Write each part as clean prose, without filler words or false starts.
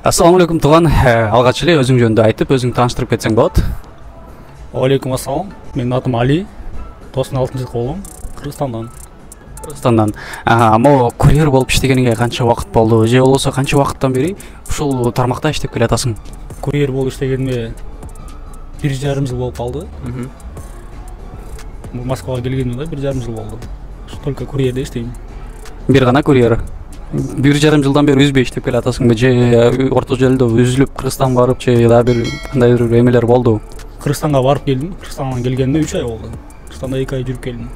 Assalamu alaikum туган. Алгач эле өзүң жөнүндө айтып, өзүңдү тааныштырып кетсең болот. Алейкум ассалам. Менин атым Али. 96 жылкы болом. Кыргызстандан. Ама курьер болуп иштегениңе канча убакыт болду? Же болбосо канча убакыттан бери ушул тармакта иштеп келатасың? Курьер болуп иштегениме 1,5 жыл болуп калды. Москвага келгениме да 1,5 жыл болду. Только курьерде иштейм. Бир гана курьер. 1,5 жылдан бери үзбөй иштеп келатасыңбы? Же орто жолдо үзүлүп Кыргызстанга барып, же дагы бир кандайдыр эмелер болду? Кыргызстанга барып келдим. Кыргызстандан келгениме 3 ай болду. Кыргызстанда 2 ай жүрүп келдим.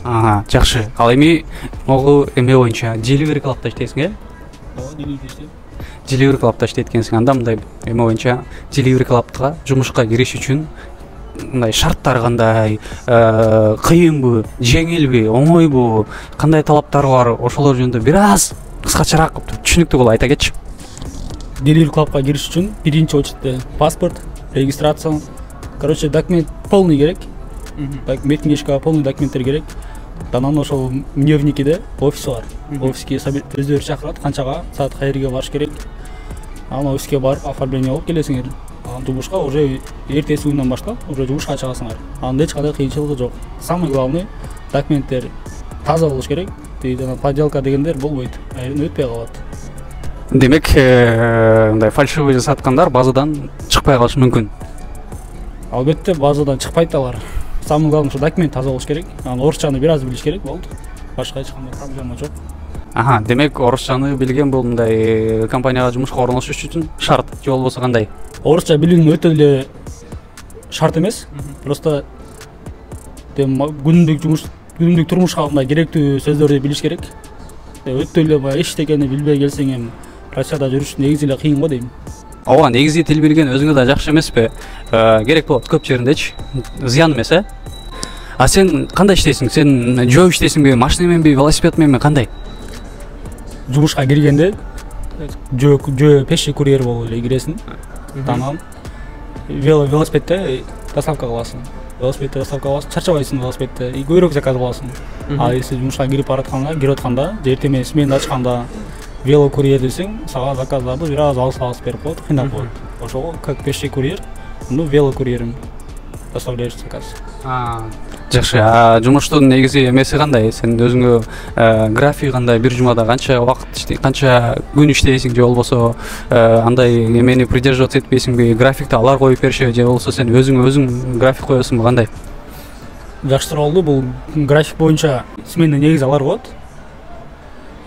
Жакшы. Ал эми могу эме боюнча Delivery Club'да иштейсиң, Ооба, Delivery иштейм. Delivery Club'да иштейт экенсиң. Анда мындай эме боюнча Delivery Club'га жумушка кириш үчүн мындай шарттар кандай, кыйынбы, жеңилби, оңойбу, кандай талаптар бар? Ошолор жөнүндө бир аз кыскачараак түшүнүктүү кылып айта кетчи. Delivery Club'га кириш үчүн биринчи очередде паспорт, регистрация, короче, документ полный керек. Метингешке полный документтер керек. Анан ошол Мневникиде офис бар. Офиске өздөрү чакырат, канчага, саат кайерге барыш керек. Анан офиске барып оформление алып келесиңер. Анан жумушка уже эртеси күнүнөн баштап уже жумушка чыгасыңар. Анда эч кандай кыйынчылыгы жок. Самый главный документтер таза болуш керек. Жана подделка дегендер болбойт. Өтпөй калат. Демек, мындай фальшивый жасаткандар базадан чыкпай калышы мүмкүн. Албетте базадан чыкпайт алар. Самый главный документ таза болуш керек. Анан орусчаны бир аз билиш керек болду. Башка эч кандай проблема жок. Демек орусчаны билген бул мындай компанияга жумушка орношуш үчүн шарт, же болбосо кандай? Орусча билүү өтө эле шарт эмес. Просто күнүмдүк турмушка мындай керектүү сөздөрдү билиш керек. Өтө эле баягы эчтекени билбей келсең эми Россияда жүрүш негизи эле кыйын го дейм. Ооба, негизи тил билген өзүңө да жакшы эмеспи? Керек болот көп жериндечи. Зыян эмес, сен кандай иштейсиң? Сен жөө иштейсиңби, машина мененби, велосипед мененби, кандай? Жумушка киргенде жөө пеший курьер болуп эле киресиң. Анан велосипедте доставка кыласың. Чарчабайсың велосипедте. И көбүрөөк заказ кыласың. Если жумушка кирип атканда, же эртең смена ачканда велокурьер десең, сага заказдарды бир аз алыс берип коет, кыйнап коет. Ошого как пеший курьер, велокурьерим доставляешь заказ. Жакшы. Жумуштун негизи эмеси кандай? Сен өзүңө график кандай? Бир жумада канча убакыт канча күн иштейсиң, же болбосо андай эмени придерживаться этпейсиңби? Графикти алар коюп беришеби, же болбосо сен өзүң график коесуңбу, кандай? Жакшы болду. Бул график боюнча смена негизи алар коет.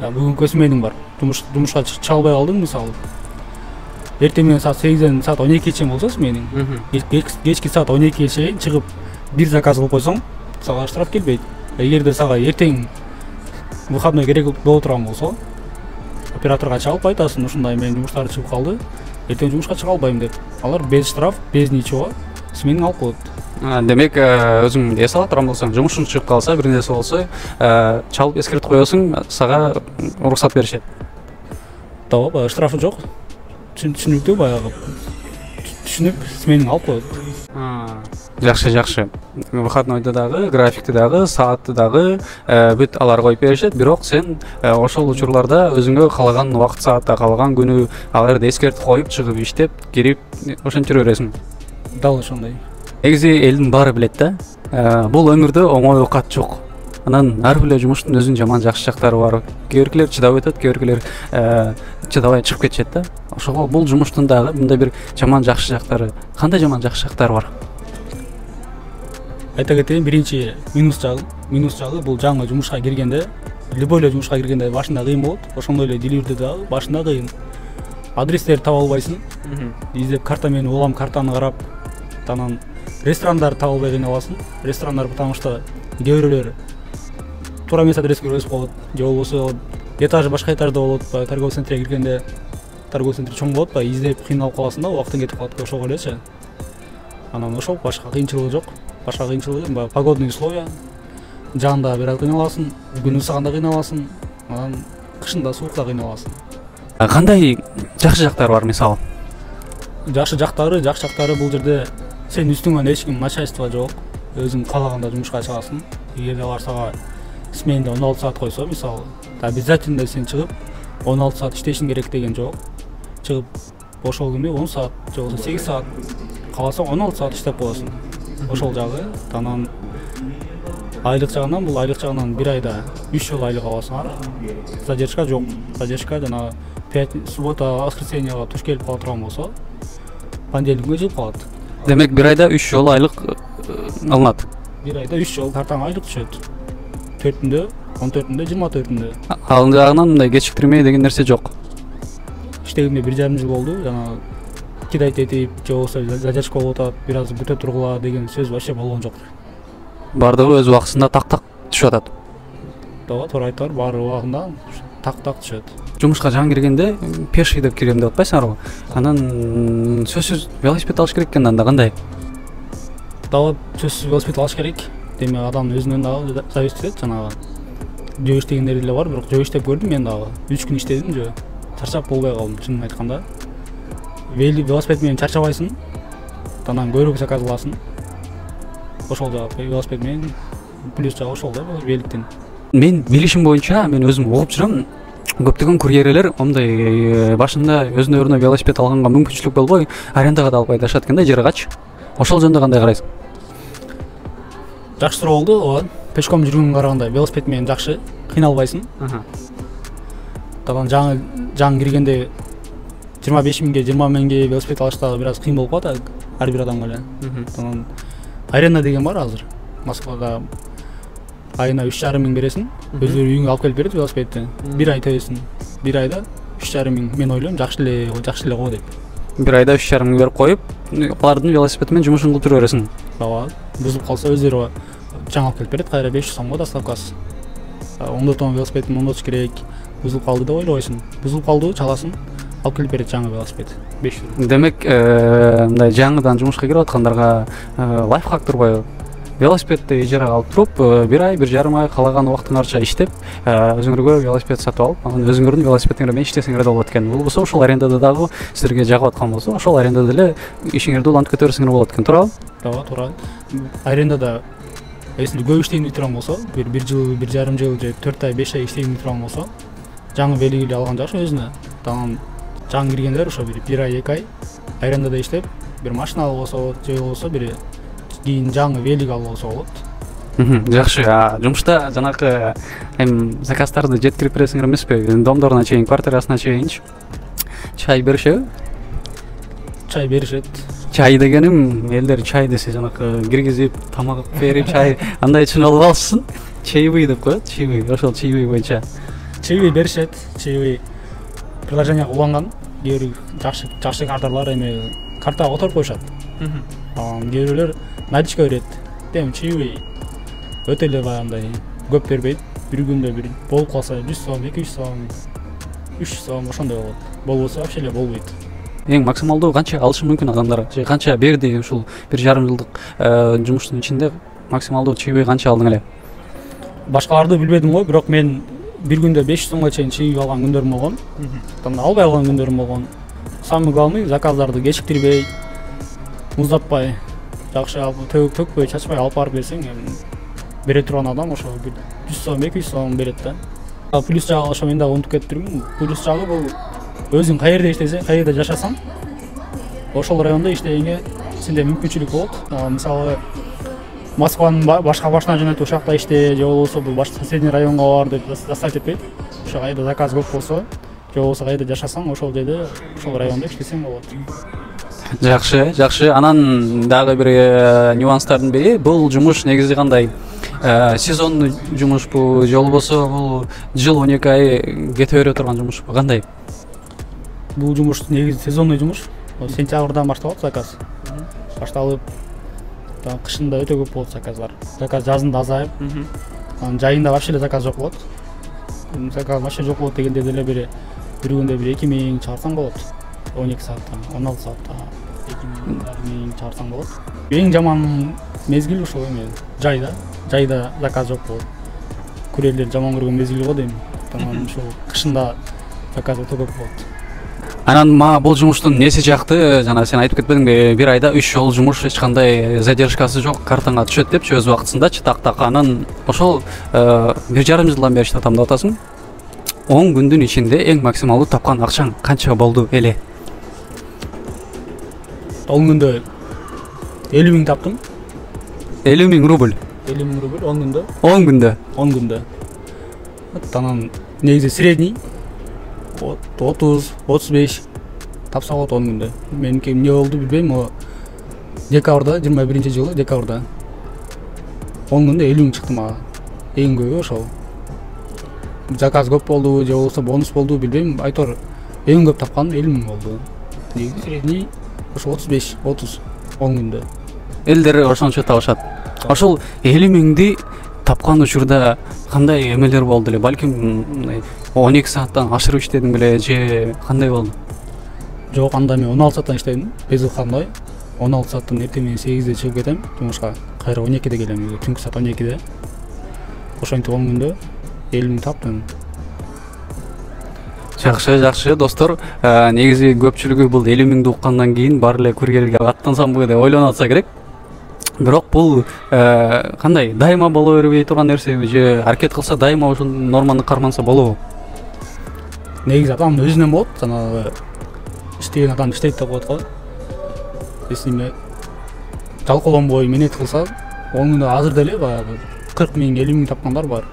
Бүгүнкү смениң бар. Жумушка чыга албай калдың, мисалы. Эртең менен саат 8ден саат 12ге чейин болсо смениң. Кечки саат 12ге чейин чыгып бир заказ кылып койсоң, сага штраф келбейт. Эгерде сага эртең выходной керек боло турган болсо, операторго чалып айтасың, ушундай менин жумуштар чыгып калды, эртең жумушка чыга албайм деп. Алар без штраф, без ничего смениң алып коет. Демек, өзүң эс ала турган болсоң, жумушуң чыгып калса, бир нерсе болсо, чалып эскертип коесуң, сага уруксат беришет. Ооба, штрафы жок. Түшүнүктүү, баягы түшүнүп смениң алып коет. Жакшы. Выходнойдо дагы, графикти дагы, саатты дагы бүт алар коюп беришет, бирок сен ошол учурларда өзүңө каалаган убакыт саатта, каалаган күнү аларды эскертип коюп, чыгып иштеп, кирип, ошентип жүрө бересиң. Дал ошондой. Негизи элдин баары билет да. Бул өмүрдө оңой оокат жок. Анан ар бир жумуштун өзүнүн жаман жакшы жактары бар. Кээ биркилер чыдап өтөт, кээ биркилер чыдабай чыгып кетишет да. Ошого бул жумуштун дагы мындай бир жаман жакшы жактары, кандай жаман жакшы жактары бар? Айта кетейин, биринчи минус жагы бул жаңы жумушка киргенде, любой эле жумушка киргенде башында кыйын болот. Ошондой эле Delivery'де дагы башында кыйын. Адрестерди таба албайсың. Издеп карта менен улам картаны карап, анан ресторандарды таба албай кыйналасың. Ресторандар потому что кээ бирөөлөр туура эмес адреске өсүп калат, же болбосо этажы башка этажда болот, торговый центрге киргенде торговый центр чоң болот, издеп кыйналып каласың да, убактың кетип калат, ошого элечи. Анан ошол башка кыйынчылыгы жок. Башка кыйынчылыгы погодный условия. Жаанда бир аз кыйналасың, күн ысыганда кыйналасың, анан кышында суукта кыйналасың. Кандай жакшы жактары бар, мисалы? Жакшы жактары бул жерде сен үстүңөн эч ким начальство жок. Өзүң каалаганда жумушка чыгасың. Эгерде алар сага сменде 16 саат койсо, мисалы, обязательно сен чыгып 16 саат иштешиң керек деген жок. чыгып ошол күнү 10 саат же болбосо 8 саат, кааласаң 16 саат иштеп коесуң. Ошол жагы. Анан айлык жагынан бир айда 3 жолу айлык аласың. Задержка жок. Задержка жана суббота, воскресеньега туш келип кала турган болсо, понедельникке жылып калат. Демек бир айда 3 жолу айлык алынат. Бир айда 3 жолу картаңа айлык түшөт. 4-түндө, 14-түндө, 24-түндө. Ал жагынан мындай кечиктирме деген нерсе жок. Иштегенде 1,5 жыл болду. Жана кидайт этип, же болбосо задержка болуп атат, бир аз бүтө тургула деген сөз вообще болгон жок. Бардыгы өз убактысында так түшүп атат. Туура айтар, баары убагында так түшөт. Жумушка жаңы киргенде пеший деп кирем деп атпайсыңарбы? Анан сөзсүз велосипед алыш керек экен, анда кандай? Дагы сөзсүз велосипед алыш керек. Демек адамдын өзүнөн дагы зависит этет. Жанагы жөө иштегендер деле бар, бирок жөө иштеп көрдүм мен дагы. 3 күн иштедим жөө. Чарчап болбой калдым, чынын айтканда. Велосипед менен чарчабайсың. Анан көйрөк заказ кыласың. Ошол жагы велосипед менен плюс жагы ошол да великтин. Мен билишим боюнча, мен өзүм угуп жүрөм. Көптөгөн курьерлер мындай башында өзүнө велосипед алганга мүмкүнчүлүк болбой, арендага да алып кайтышат экен да, жери кач. Ошол жөнүндө кандай карайсың? Жакшы суроо болду. Ооба. Пешком жүргөнгө караганда велосипед менен жакшы, кыйналбайсың. Анан жаңы киргенде 25 миңге, 20 миңге велосипед алыштагы бир аз кыйын болуп калат ар бир адамга эле. Анан аренда деген бар азыр. Москвада айына 3,5 миң бересиң, өзү үйүңө алып келип берет велосипедти. Бир ай төйсүң. Бир айда 3,5 миң. Мен ойлойм, жакшы эле го деп. Бир айда 3,5 миң берип коюп, алардын велосипеди менен жумушун кылып жүрө бересиң. Ооба. Бузулуп калса өздөрү жаңы алып келип берет, кайра 500 сомго доставкасы. Ондотон велосипедин ондотуш керек. Бузулуп калды деп ойлобойсуң. Бузулуп калды, чаласың, алып келип берет жаңы велосипед. 500. Демек, мындай жаңыдан жумушка кирип аткандарга лайфхак турбайбы? Велосипедти ижарага алып туруп, бир ай, 1,5 ай калаган убактыңарча иштеп, өзүңөргө велосипед сатып алып, анан өзүңөрдүн велосипедиңер менен иштесеңер да болот экен. Болбосо ошол арендада дагы силерге жагып аткан болсо, ошол арендада деле ишиңерди улантып кете берсеңер болот экен, туурабы? Туура. Арендада если көп иштейм деп турган болсо, бир жыл, 1,5 жыл же 4 ай, 5 ай иштейм деп турган болсо, жаңы велиги алган жакшы өзүнө. Анан жаңы киргендер ошо бир ай, 2 ай арендада иштеп, бир машина алып болсо, же болбосо бир кийин жаңы велик алып болсо болот. Жакшы. Жумушта жанакы заказдарды жеткирип бересиңер эмеспи? Домдоруна чейин, квартирасына чейинчи. Чай беришеби? Чай беришет. Чай дегеним, элдер чай десе жанакы киргизип, тамак берип, чай андай үчүн алып алышсын. Чаевый деп коет, чаевый. Ошол чаевый боюнча. Чаевый беришет. Чаевый приложение уланган. Жакшы карталар эми картага которуп коюшат. Кээ наличка берет. Дем чаевый өтө эле баягындай көп бербейт. Бир күндө бир болуп калса 100 сом, 200 сом, 300 сом ошондой болот. Болбосо вообще эле болбойт. Эң максималдуу канча алышы мүмкүн адамдар? Же канча берди ушул 1,5 жылдык жумуштун ичинде максималдуу чаевый канча алдың эле? Башкаларды билбедим го, бирок мен бир күндө 500 сомго чейин чаевый алган күндөрүм болгон. Анан албай алган күндөрүм болгон. Самый главный заказдарды кечиктирбей, муздатпай, жакшы алып төкпөй, чачпай алып барып берсең, бере турган адам ошо 100 сом, 200 сом берет да. Плюс жагы ошо мен дагы унутуп кетиптирмин. Плюс жагы бул өзүң каерде иштесең, каерде жашасаң, ошол райондо иштегенге сенде мүмкүнчүлүк болот. Мисалы Москванын башка башына жөнөтүп ошакта иште, же болбосо бул башка соседний районго бар деп заставить этпейт. Ошо кайда заказ көп болсо, же болбосо кайда жашасаң, ошол жерде, ошол райондо иштесең болот. Жакшы, жакшы. Анан дагы бир нюанстардын бири, бул жумуш негизи кандай? Сезондуу жумушпу, же болбосо бул жыл 12 ай кете бере турган жумушпу, кандай? Бул жумуш негизи сезонный жумуш. Сентябрдан башталат заказ. Башталып, кышында өтө көп болот заказдар. Заказ жазында азайып, анан жайында вообще эле заказ жок болот. Заказ вообще жок болот дегенде деле бир күндө 2 миң чыгарсаң болот. 12 саатта, 16 саатта 2 миң чыгарсаң болот. Эң жаман мезгил ошол эми жайда заказ жок болот. Курьерлер жаман көргөн мезгил го дейм. Анан ушул кышында заказ өтө көп болот. Анан бул жумуштун неси жакты? Жана сен айтып кетпедиңби, бир айда 3 жолу жумуш, эч кандай задержкасы жок, картаңа түшөт депчи, өз убактысындачы так. Анан ошол 1,5 жылдан бери тамдап атасың. 10 күндүн ичинде эң максималдуу тапкан акчаң канча болду эле? 10 күндө 50 000 таптым. 50 000 рубль. 50 000 рубль 10 күндө. 10 күндө. 10 күндө. Анан негизи средний 30-35 тапса болот 10 күндө. Меники эмне болду билбейм, о декабрда 21-жылы декабрда 10 күндө 50 000 чыкты мага. Эң көбү ошол. Заказ көп болду, же болбосо бонус болду билбейм, айтор эң көп тапканым 50 000 болду. Негизи средний ошо 35-30 10 күндө. Элдер ошончо табышат. Ошол 50 000ди тапкан учурда кандай эмелер болду эле? Балким 12 сааттан ашырып иштедиң беле же кандай болду? Жок, анда мен 16 сааттан иштедим. Безылкандай 16 сааттан эртең менен 8-де чыгып кетем жумушка. Кайра 12-де келем, түнкү саат 12-де. Ошентип 10 күндө 50 000 таптым. Жакшы достор, негизи көпчүлүгү бул 50 000ди уккандан кийин бар эле курьерге аттансамбы деп ойлонуп атса керек. Бирок бул кандай дайыма боло бербей турган нерсеби же аракет кылса дайыма ушул норманы карманса болобу? Негизи адам өзүнөн болот, жанагы иштеген адам иштейт деп коет го. Если эме жалкоолонбой менет кылса, 10 күндө азыр деле баягы 40 000 50 000 тапкандар бар.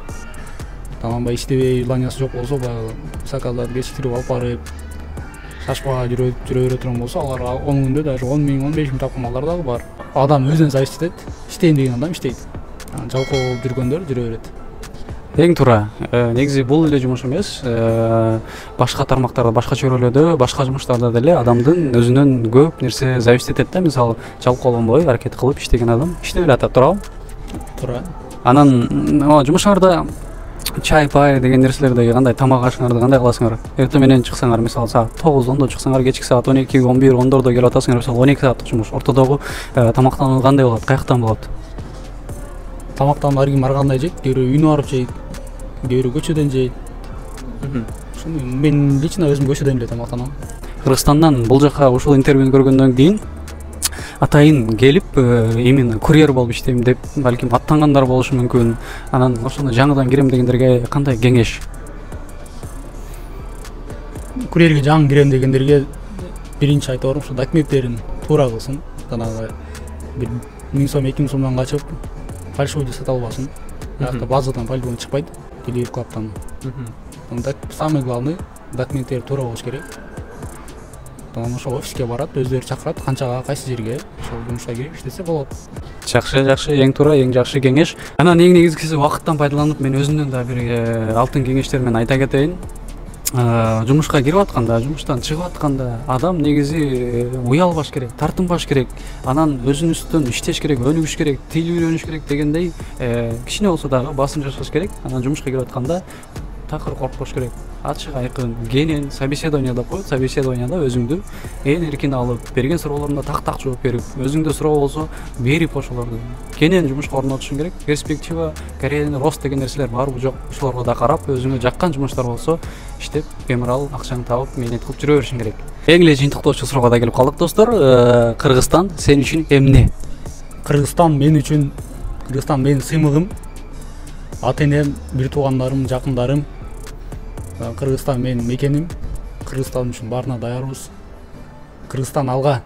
Тамам иштебей, желаниясы жок болсо, баягы заказдарды кечиктирип алып барып, шашпа жүрө беретін болса, алар 10 күндө даже 10 000 15 000 тапкан балдар дагы бар. Адам өзүнөн зависит этет. Иштейм деген адам иштейт. Жалкоо жүргөндөр жүрө берет. Эң туура. Негизи бул эле жумуш эмес. Башка тармактарда, башка чөйрөлөрдө, башка жумуштарда деле адамдын өзүнөн көп нерсе зависит этет да. Мисалы, жалкоолонбой аракет кылып иштеген адам иштеп эле атат, туурабы? Туура. Анан жумушыңарда чай, пай деген нерселерди кандай тамак ашыңарды кандай кыласыңар? Эртең менен чыксаңар, мисалы саат 9-10 чыксаңар, кечки саат 12, 11, 10 келип атасыңар, мисалы 12 сааттык жумуш. Ортодогу тамактануу кандай болот? Каяктан болот? Тамактан ар ким ар кандай жейт, кээ бирөө үйүнө барып жейт, кээ бирөө көчөдөн жейт. Мен лично өзүм көчөдөн эле тамактанам. Кыргызстандан бул жака ушул интервьюну көргөндөн кийин атайын келип именно курьер болуп иштейм деп балким аттангандар болушу мүмкүн. Анан ошондо жаңыдан кирем дегендерге кандай кеңеш? Курьерге жаңы кирем дегендерге биринчи айтып барам, ушу документтерин туура кылсын. Жанагы 1000 сом 2000 сомдон качып фальшивый сата албасын. Базадан по-любому чыкпайт, Delivery Club'тан. Самый главный документтер туура болуш керек. Ошо офиске барат, өздөрү чакырат, канчага, кайсы жерге, ошол жумушка кирип иштесе болот. Жакшы, эң туура, эң жакшы кеңеш. Анан эң негизгиси убакыттан пайдаланып, мен өзүмдөн да бир алтын кеңештер менен айта кетейин. Жумушка кирип атканда, жумуштан чыгып атканда адам негизи уялбаш керек, тартынбаш керек. Анан өзүнүздөн иштеш керек, өнүгүш керек, тил үйрөнүш керек дегендей кичине болсо дагы басым жасаш керек. Анан жумушка кирип атканда такыр коркпош керек. Ачык айкын, кенен собеседование деп коет. Собеседованияда өзүңдү ээн эркин алып, берген суроолоруна так жооп берип, өзүңдө суроо болсо берип ошолорду кенен жумушка орнотушуң керек. Перспектива, карьерный рост деген нерселер барбы жок, ошолорго да карап, өзүңө жаккан жумуштар болсо иштеп, темирал акчаңды табып, мээнет кылып жүрө беришиң керек. Эң эле жыйынтыктоочу суроого да келип калдык, достор. Кыргызстан сен үчүн эмне? Кыргызстан менин сыймыгым, ата-энем, бир туугандарым, жакындарым. Кыргызстан менин мекеним. Кыргызстан үчүн баарына даярбыз. Кыргызстан алга.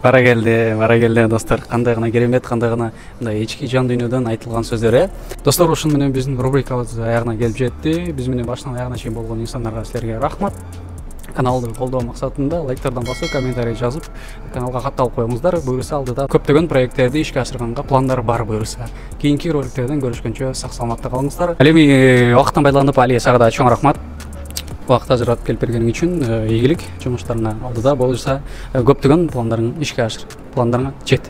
Бара келди достор. Кандай гана керемет, кандай гана мындай ички жан дүйнөдөн айтылган сөздөр. Достор, ушун менен биздин рубрикабыз аягына келип жетти. Биз менен баштан аягына чейин болгон инсандарга силерге рахмат. Каналды колдоо максатында лайктардан басып, комментарий жазып, каналга кат алып коюңуздар. Буюрса алдыда көптөгөн проекттерди ишке ашырганга пландар бар буюрса. Кийинки роликтерден көрүшкөнчө сак саламатта калыңыздар. Ал эми убакыттан пайдаланып Алия сага да чоң рахмат. Убакыт ажыратып келип бергениң үчүн ийгилик жумуштарыңа алдыда буюрса көптөгөн пландарың ишке ашыр. Пландарыңа жет.